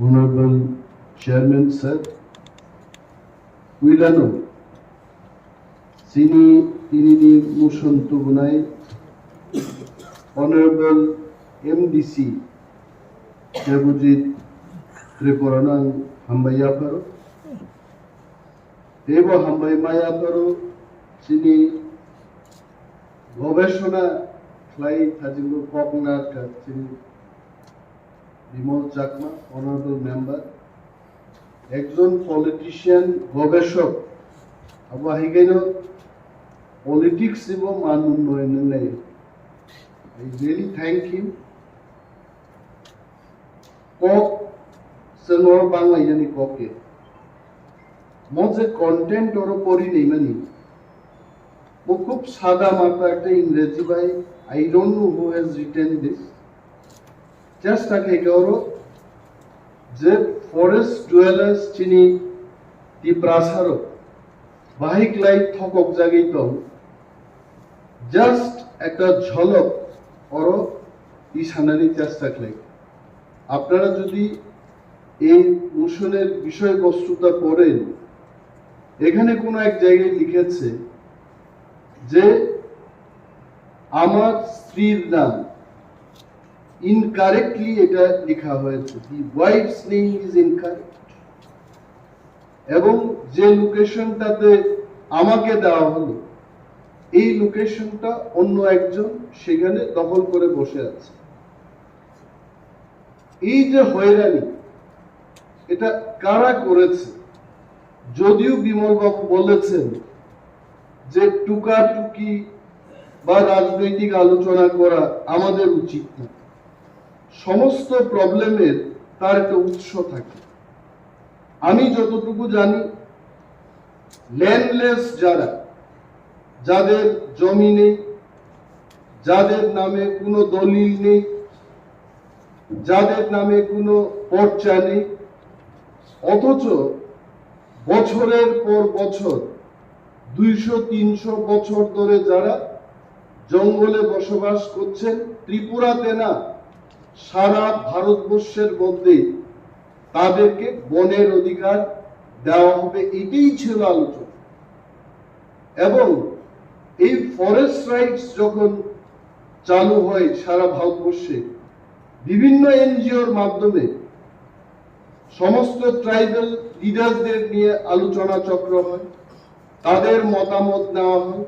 Honorable Chairman Sir, Wilano, Sini Tinini Mushan Tubunai, Honorable MDC, Jabujit Tripuranang Hambayaparo, Deva Hambayaparo, Sini Gobeshona, Clay Tajilu Pognar Sini Bimal Chakma honourable member একজন politician গবেষক আবাহিগেন politics এবং মান উন্নয়নের নেই I really thank him কক সেনর বাংলা জানি ককে মজে কন্টেন্ট ওর পড়ি নেই মানে ও খুব সাদা মাথা একটা ইংরেজি ভাই I don't know who has written this just like Gauro, the forest dwellers chini the prasaro, bahik light thokok jagito, just at a jholok or is hanani just like. আপনারা যদি এই মোশনের বিষয়বস্তুটা পড়েন এখানে কোন এক জায়গায় লিখেছে যে আমার স্ত্রীর নাম ইনকারেক্টলি এটা লেখা হয়েছে দি ওয়াইফস নেম ইজ ইনকারেক্ট এবং যে লোকেশনটাতে আমাকে দেওয়া হলো এই লোকেশনটা অন্য একজন সেখানে দখল করে বসে আছে এই যে হয়রানি এটা কারা করেছে যদিও বিমল বাবু বলেছেন যে টুকাটুকি বা রাজনৈতিক আলোচনা করা আমাদের উচিত না সমস্ত প্রবলেমের তার একটা উৎস থাকে আমি যতটুকু জানি ল্যান্ডলেস যাদের জমি নেই যাদের নামে কোনো দলিল নেই যাদের নামে কোনো পর্চা নেই অথচ বছরের পর বছর 200-300 বছর ধরে যারা জঙ্গলে বসবাস করছেন ত্রিপুরাতে না সারা ভারতবর্ষের মধ্যে তাদেরকে বনের অধিকার দেওয়া হবে এটাই ছিল আলোচনা এবং এই ফরেস্ট রাইটস যখন চালু হয় সারা ভারতবর্ষে বিভিন্ন এনজিওর মাধ্যমে সমস্ত ট্রাইবাল লিডারদের নিয়ে আলোচনা চক্র হয় তাদের মতামত নেওয়া হয়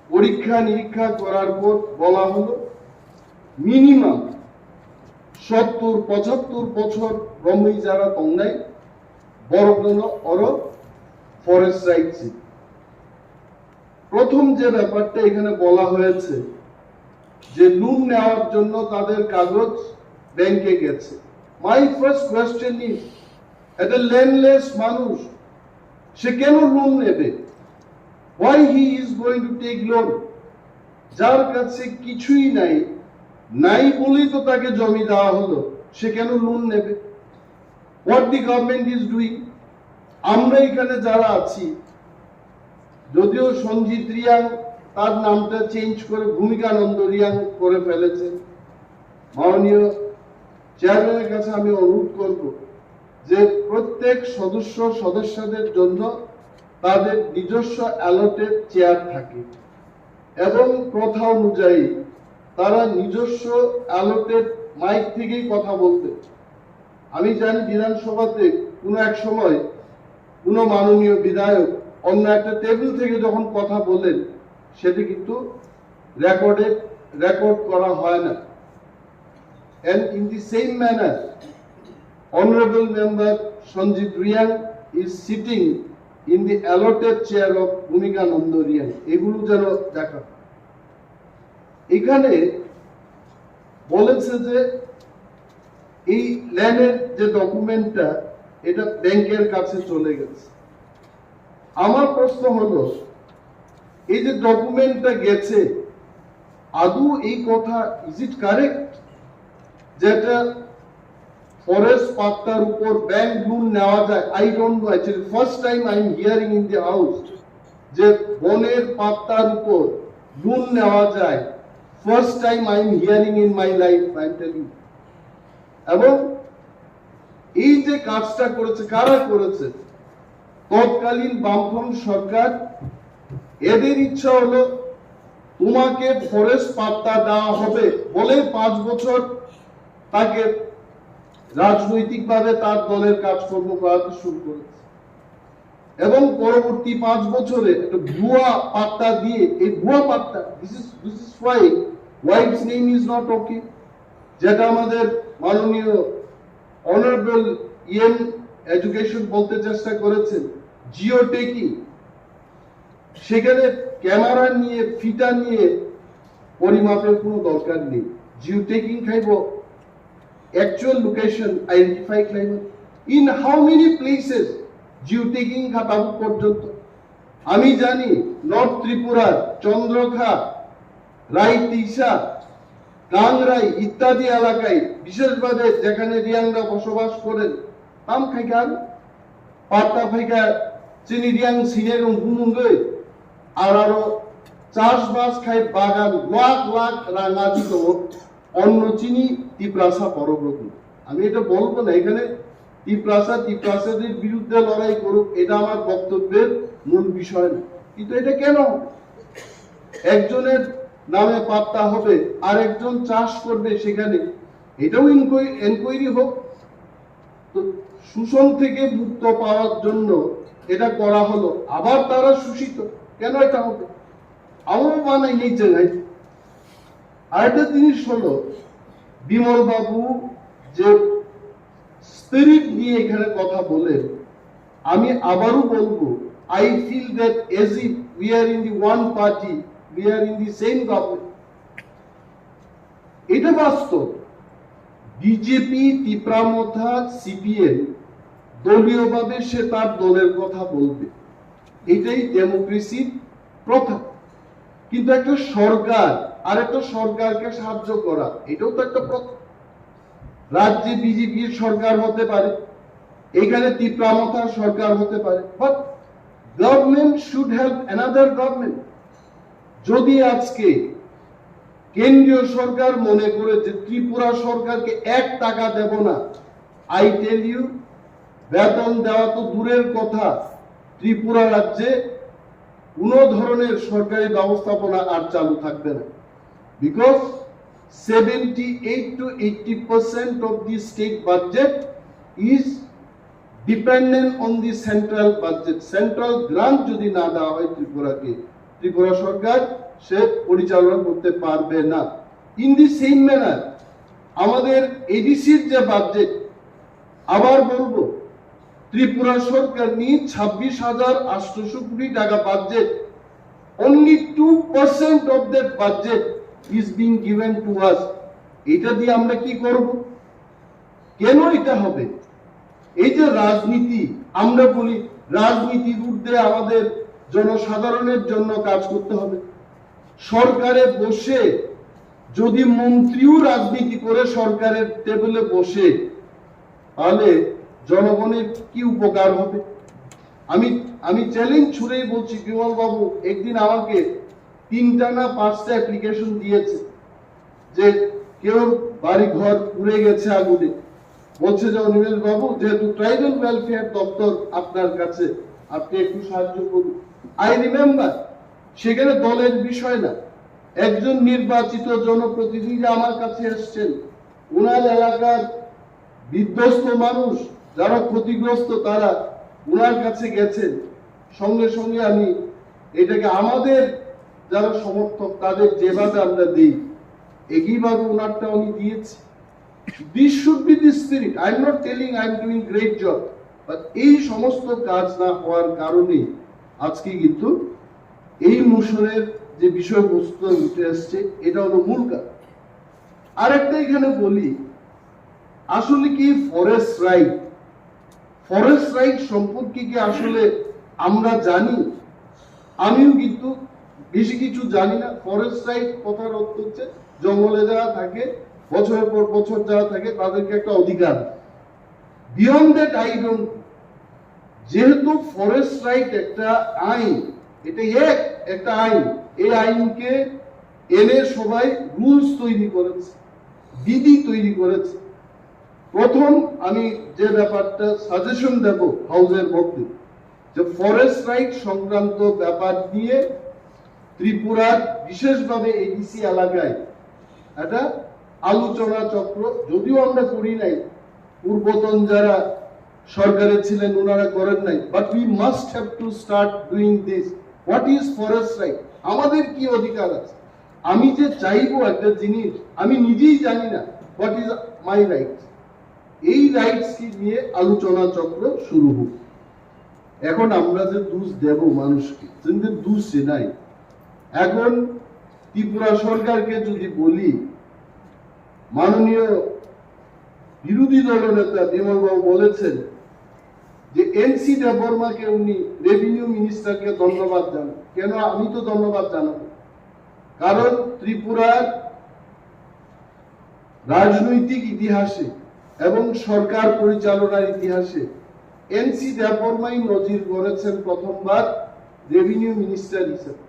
পরীক্ষা নিরীক্ষা করার পর বলা হলো মিনিমাম 70-75 বছর ব্রহ্মী যারা তংনাই বড় অর ফরেস্ট রাইটস প্রথম যে ব্যাপারটা এখানে বলা হয়েছে যে লোন নেওয়ার জন্য তাদের কাগজ ব্যাংকে গেছে মাই ফার্স্ট কোয়েশ্চেন ইজ একটা ল্যান্ডলেস মানুষ সে কেন লোন নেবে why he is going to take loan যার কাছে কিছুই নাই বলেই তো তাকে জমি দেওয়া হলো সে কেন লোন নেবে what the government is doing আমরা এখানে যারা আছি যদিও সঞ্জিত রিয়াং তার নামটা চেঞ্জ করে ভূমিকানন্দ রিয়াং করে ফেলেছে মাননীয় চেয়ারম্যানের কাছে আমি অনুরোধ করব যে প্রত্যেক সদস্যদের জন্য তাদের নিজস্ব অ্যালটেড চেয়ার থাকে এবং প্রথা অনুযায়ী তারা নিজস্ব অ্যালটেড মাইক থেকেই কথা বলতে আমি জানি বিধানসভাতে কোনো এক সময় কোনো মাননীয় বিধায়ক অন্য একটা টেবিল থেকে যখন কথা বলেন সেটা কিন্তু রেকর্ড করা হয় না and in the same manner honorable member Sanjit Riyang is sitting in the allotted chair of Bhumika Nandoriyan এগুলো যেন দেখা এখানে বলেছে যে এই ল্যান্ডের যে ডকুমেন্টটা এটা ব্যাংকের কাছে চলে গেছে আমার প্রশ্ন হলো এই যে ডকুমেন্টটা গেছে আদৌ এই কথা ইজ ইট কারেক্ট যেটা ফরেস্ট পাত্তার উপর ব্যাংক লোন নেওয়া যায় I don't know actually first time I am hearing in the house যে বনের পাত্তার উপর লোন নেওয়া যায় first time I am hearing in my life I am telling এবং এই যে কাজটা করেছে, কারা করেছে? তৎকালীন বামফ্রন্ট সরকার। এদের ইচ্ছা হলো তোমাকে ফরেস্ট পাট্টা দেওয়া হবে বলে 5 বছর তাকে রাজনৈতিকভাবে তার দলের কাজকর্ম করাতে শুরু করেছে, এবং পরবর্তী 5 বছরে একটা ভুয়া পাট্টা দিয়ে, এই ভুয়া পাট্টা, দিস ইজ ওয়াই wife's name is not okay, যেটা আমাদের মাননীয় অনারেবল ইএম এডুকেশন বলতে চেষ্টা করেছেন, জিও টেকিং। সেখানে ক্যামেরা নিয়ে, ফিটা নিয়ে পরিমাপের কোনো দরকার নেই। জিও টেকিং খাইব actual location identify climate in how many places geotagging খাতাবু পর্যন্ত। আমি জানি নর্থ ত্রিপুরার চন্দ্রখা, রাইতিসা, কাংরাই ইত্যাদি এলাকায়, বিশেষভাবে যেখানে রিয়াংরা বসবাস করেন, তাম খাইকার পাট্টা ফাইকা চিনি রিয়াং সিনের গুমুঙ্গই আর আরো চাষবাস খাই বাগান লাখ লাখ রাঙাচিত অন্য চিনি তিপ্রাসা পরগ্রহণ। আমি এটা বলবো না এখানে তিপ্রাসাদের বিরুদ্ধে লড়াই করুক, এটা আমার বক্তব্যের মূল বিষয় না, কিন্তু এটা কেন একজনের নামে পাট্টা হবে আর একজন চাষ করবে সেখানে, এটাও এনকোয়ারি হোক। তো শোষণ থেকে মুক্ত পাওয়ার জন্য এটা করা হলো, আবার তারা শোষিত কেন এটা হবে? আমার মানাই নেই জায়গায়। আরেকটা জিনিস হলো, বিমল বাবু যে স্পিরিট নিয়ে এখানে কথা বলেন, আমি আবারও বলবো, I feel that as if we are in the one party, we are in the same government. এটা বাস্তব। বিজেপি, তিপ্রামথা, সিপিএম দলীয়ভাবে সে তার দলের কথা বলবে, এটাই ডেমোক্রেসির প্রথা। কিন্তু একটা সরকার আর একটা সরকারকে সাহায্য করা, এটাও তো একটা প্রথা। রাজ্যে বিজেপির সরকার হতে পারে, এখানে তিপ্রামথার সরকার হতে পারে, but government should help another government. যদি আজকে কেন্দ্রীয় সরকার মনে করে যে ত্রিপুরা সরকারকে 1 টাকা দেব না, আই টেল ইউ, বেতন দেওয়া তো দূরের কথা, ত্রিপুরা রাজ্যে কোন ধরনের সরকারি ব্যবস্থাপনা আর চালু থাকবে না। Because 78 to 80% of the state budget is dependent on the central budget. Central grant যদি না দেওয়া হয় ত্রিপুরাকে, ত্রিপুরা সরকার সে পরিচালনা করতে পারবে না। ইন দি সেম ম্যানার আমাদের এডিসির যে বাজেট, আবার বলবো, ত্রিপুরা সরকার নিয়ে 26,800 কোটি টাকা budget, only 2% of that budget is being given to us. এটা দিয়ে আমরা কি করব? কেন এটা হবে? এই যে রাজনীতি, আমরা বলি রাজনীতির ঊর্ধ্বে আমাদের জনসাধারণের জন্য কাজ করতে হবে। সরকারে বসে যদি মন্ত্রীও রাজনীতি করে সরকারের টেবিলে বসে, তাহলে জনগণের কি উপকার হবে? আমি চ্যালেঞ্জ ছুড়েই বলছি, বিমল বাবু একদিন আমাকে 3টা না 5টা অ্যাপ্লিকেশন দিয়েছে যে কেউ বাড়ি ঘর পুড়ে গেছে আগুনে, বলছে যে অনিমেষ বাবু, যেহেতু ট্রাইবাল ওয়েলফেয়ার দপ্তর আপনার কাছে, আপনি একটু সাহায্য করুন। আই রিমেম্বার, সেখানে দলের বিষয় না, একজন নির্বাচিত জনপ্রতিনিধি আমার কাছে এসছেন, ওনার এলাকার বিধ্বস্ত মানুষ যারা ক্ষতিগ্রস্ত তারা ওনার কাছে গেছেন, সঙ্গে সঙ্গে আমি এটাকে আমাদের যারা সমর্থক তাদের যেভাবে আমরা দিই একইভাবে ওনারটা আমি দিয়েছি। This should be the spirit. I am not telling I am doing great job, but এই সমস্ত কাজ না হওয়ার কারণে আজকে কিন্তু এই মোশনের যে বিষয়বস্তু উঠে আসছে, এটা হলো মূল কারণ। আরেকটা এখানে বলি, আসলে কি ফরেস্ট রাইট সম্পর্কে কি আসলে আমরা জানি? আমিও কিন্তু বেশি কিছু জানি না। ফরেস্ট রাইট কথার অর্থ হচ্ছে জঙ্গলে যারা থাকে, বছরের পর বছর যারা থাকে, তাদেরকে একটা অধিকার। Beyond that I don't. যেহেতু ফরেস্ট রাইট একটা আইন, এটা একটা আইন, এই আইনকে এনে সবাই রুলস তৈরি করেছে, বিধি তৈরি করেছে। প্রথম আমি যে ব্যাপারটা সাজেশন দেব হাউসের মধ্যে, যে ফরেস্ট রাইট সংক্রান্ত ব্যাপার নিয়ে ত্রিপুরার বিশেষভাবে এডিসি এলাকায় একটা আলোচনা চক্র, যদিও আমরা করি নাই, পূর্বতন যারা সরকারে ছিলেন ওনারা করেন নাই, but we must have to start doing this. What is forest right, আমাদের কি অধিকার আছে? আমি যে চাইবো একটা জিনিস আমি নিজেই জানি না, হোয়াট ইজ মাই রাইট। এই রাইটস কি নিয়ে আলোচনা চক্র শুরু হোক। এখন আমরা যে দোষ দেব মানুষকে, কিন্তু দোষ নাই। এখন ত্রিপুরা সরকারকে যদি বলি, মাননীয় বিরোধী দলের নেতা বিমল বাবু বলেছেন যে এনসি দেববর্মাকে উনি রেভিনিউ মিনিস্টারকে ধন্যবাদ জানান। কেন আমি তো ধন্যবাদ জানাবো? কারণ ত্রিপুরার রাজনৈতিক ইতিহাসে এবং সরকার পরিচালনার ইতিহাসে এনসি দেববর্মাই নজির গড়েছেন প্রথমবার রেভিনিউ মিনিস্টার হিসেবে।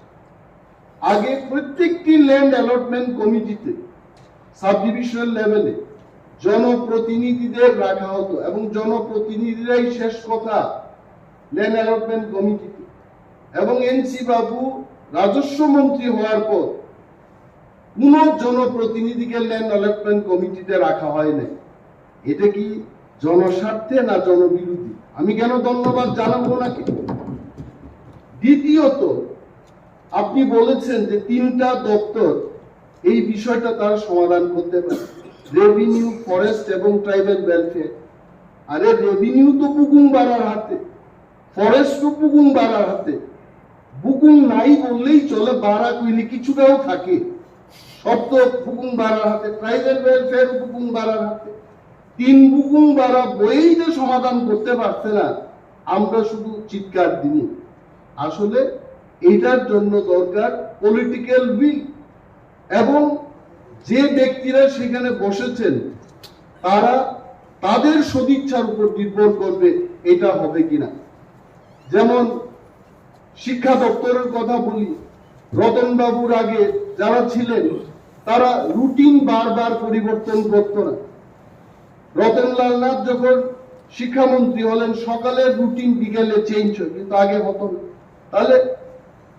আগে প্রত্যেকটি ল্যান্ড অ্যালটমেন্ট কমিটিতে সাব ডিভিশনাল লেভেলে জনপ্রতিনিধিদের রাখা হতো এবং জনপ্রতিনিধিরাই শেষ কথা ল্যান্ড অ্যালটমেন্ট কমিটিতে। এবং এনসি বাবু রাজস্ব মন্ত্রী হওয়ার পর কোন জনপ্রতিনিধিকে ল্যান্ড অ্যালটমেন্ট কমিটিতে রাখা হয় না। এটা কি জনস্বার্থে না জনবিরোধী? আমি কেন ধন্যবাদ জানাবো নাকি? দ্বিতীয়ত, আপনি বলেছেন যে 3টা দপ্তর এই বিষয়টা তারা সমাধান করতে পারে, রেভিনিউ, ফরেস্ট এবং ট্রাইবাল ওয়েলফেয়ার। আরে রেভিনিউ তো বুকুং বাড়ার হাতে, ফরেস্ট তো বুকুং বাড়ার হাতে। বুকুং নাই বললেই চলে, বাড়া কইলে কিছুটাও থাকে। সব তো বুকুং বাড়ার হাতে, ট্রাইবাল ওয়েলফেয়ার বুকুং বাড়ার হাতে। 3 বুকুং বাড়া বই যে সমাধান করতে পারছে না, আমরা শুধু চিৎকার দিই। আসলে এটার জন্য দরকার পলিটিক্যাল উইল, এবং যে ব্যক্তিরা সেখানে বসেছেন তারা তাদের সদিচ্ছার উপর নির্ভর করবে এটা হবে কিনা। যেমন শিক্ষা দপ্তরের কথা বলি, রতন বাবুর আগে যারা ছিলেন তারা রুটিন বারবার পরিবর্তন করত না। রতনলাল নাথ যখন শিক্ষামন্ত্রী হলেন, সকালের রুটিন বিকেলে চেঞ্জ হয়, কিন্তু আগে হতো না। তাহলে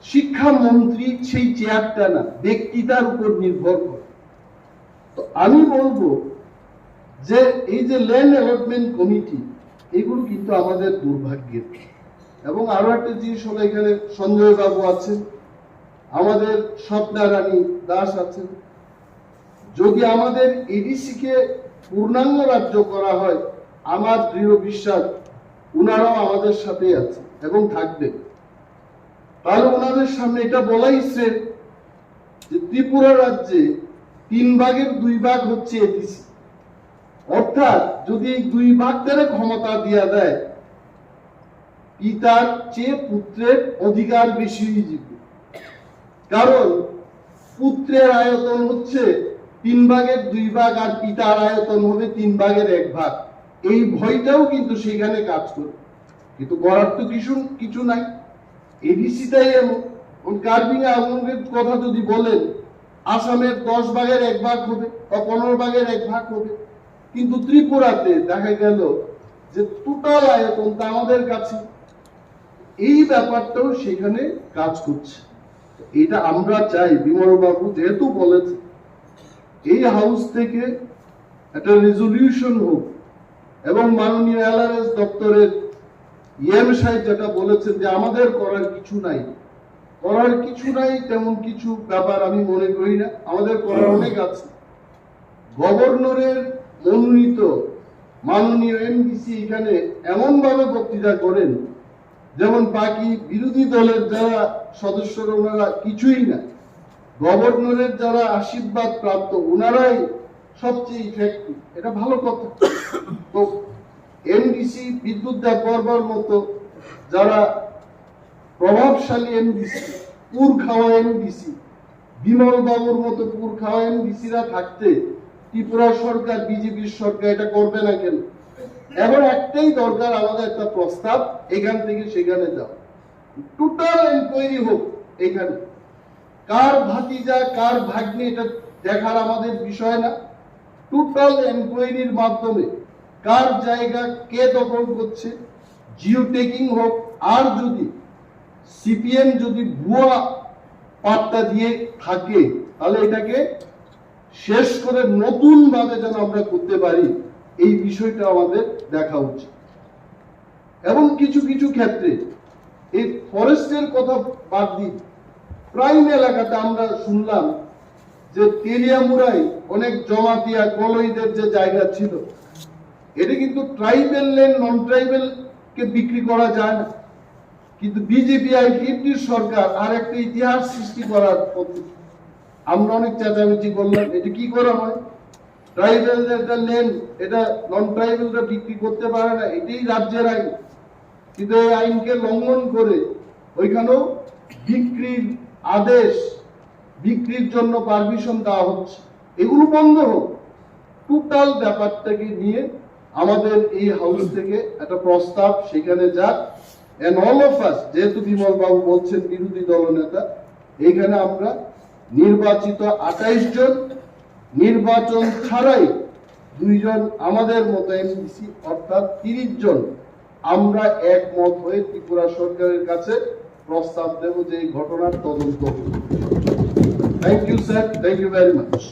শিক্ষামন্ত্রী সেই চেয়ারটা না, ব্যক্তিতার উপর নির্ভর করে। তো আমি বলবো যে এই যে ল্যান্ড অ্যালটমেন্ট কমিটি, এগুলো কিন্তু আমাদের দুর্ভাগ্যের। এবং আরো একটা জিনিস হলো, এখানে সঞ্জয় বাবু আছেন, আমাদের স্বপ্না রানী দাস আছেন। যদি আমাদের এডিসি কে পূর্ণাঙ্গ রাজ্য করা হয়, আমার দৃঢ় বিশ্বাস উনারাও আমাদের সাথে আছে এবং থাকবে। তাহলে ওনাদের সামনে এটা বলাই শ্রেয় যে ত্রিপুরা রাজ্যে 3 ভাগের 2 ভাগ হচ্ছে এডিসি। অর্থাৎ যদি এই 2 ভাগ ধরে ক্ষমতা দিয়া দেয়, পিতার চেয়ে পুত্রের অধিকার বেশি হয়ে যাবে। কারণ পুত্রের আয়তন হচ্ছে 3 ভাগের 2 ভাগ, আর পিতার আয়তন হবে 3 ভাগের 1 ভাগ। এই ভয়টাও কিন্তু সেখানে কাজ করে, কিন্তু করার তো কিছু নাই। এডিসিটাই এমন। কার্বিং আঙ্গের কথা যদি বলেন, আসামের 10 ভাগের 1 ভাগ হবে বা 15 ভাগের 1 ভাগ হবে, কিন্তু ত্রিপুরাতে দেখা গেল যে টোটাল আয়তন তা আমাদের কাছে। এই ব্যাপারটাও সেখানে কাজ করছে। এটা আমরা চাই, বিমল বাবু যেহেতু বলেছে, এই হাউস থেকে একটা রেজলিউশন হোক, এবং মাননীয় এলআরএস দপ্তরের ইএম সাহেব যেটা বলেছেন যে আমাদের করার কিছু নাই, তেমন কিছু ব্যাপার আমি মনে করি না। আমাদের করার অনেক আছে। গভর্নরের মনোনীত মাননীয় এমডিসি এখানে এমন ভাবে বক্তৃতা করেন যেমন বাকি বিরোধী দলের যারা সদস্যরা ওনারা কিছুই না, গভর্নরের যারা আশীর্বাদ প্রাপ্ত ওনারাই সবচেয়ে ইফেক্টিভ। এটা ভালো কথা। তো এমডিসি বিদ্যুৎ দেববর্মার মতো যারা প্রভাবশালী এমডিসি, পুর খাওয়া এমডিসি, বিমল বাবুর মতো পুর খাওয়া এমডিসিরা থাকতে ত্রিপুরা সরকার, বিজেপির সরকার এটা করবে না কেন? এখন একটাই দরকার, আমাদের একটা প্রস্তাব, এখান থেকে সেখানে যাও, টোটাল এনকোয়ারি হোক। এখানে কার ভাতিজা কার ভাগ্নে এটা দেখার আমাদের বিষয় না। টোটাল এনকোয়ারির মাধ্যমে কার জায়গা কে দখল করছে, জিও টেকিং হোক, আর যদি সিপিএম যদি ভুয়া পাট্টা দিয়ে থাকে তাহলে এটাকে শেষ করে নতুন ভাবে যেন আমরা করতে পারি, এই বিষয়টা আমাদের দেখা উচিত। এবং কিছু কিছু ক্ষেত্রে এই ফরেস্টের কথা বাদ দিই, প্রাইম এলাকাতে আমরা শুনলাম যে তেলিয়ামুড়ায় অনেক জমাতিয়া কলইদের যে জায়গা ছিল, এটা কিন্তু ট্রাইবেল ল্যান্ড নন ট্রাইবেল কে বিক্রি করা যায় না, কিন্তু বিজেপি ব্রিটিশ সরকার আর একটা ইতিহাস সৃষ্টি করার পদ্ধতি। আমরা অনেক চেঁচামেচি করলাম, এটা কি করা হয়, ট্রাইবেলদের ল্যান্ড এটা নন ট্রাইবেলরা বিক্রি করতে পারে না, এটাই রাজ্যের আইন, কিন্তু এই আইনকে লঙ্ঘন করে ওইখানেও বিক্রির আদেশ, বিক্রির জন্য পারমিশন দেওয়া হচ্ছে। এগুলো বন্ধ হোক। টোটাল ব্যাপারটাকে নিয়ে আমাদের এই হাউস থেকে একটা প্রস্তাব সেখানে যাক, এন্ড অল অফ আস, যেহেতু বিমল বাবু বলছেন বিরোধী দলনেতা, এইখানে আমরা নির্বাচিত 28 জন, নির্বাচন ছাড়াই 2 জন আমাদের মতো এমপিসি, অর্থাৎ 30 জন আমরা একমত হয়ে ত্রিপুরা সরকারের কাছে প্রস্তাব দেব যে এই ঘটনার তদন্ত। Thank you sir, thank you very much.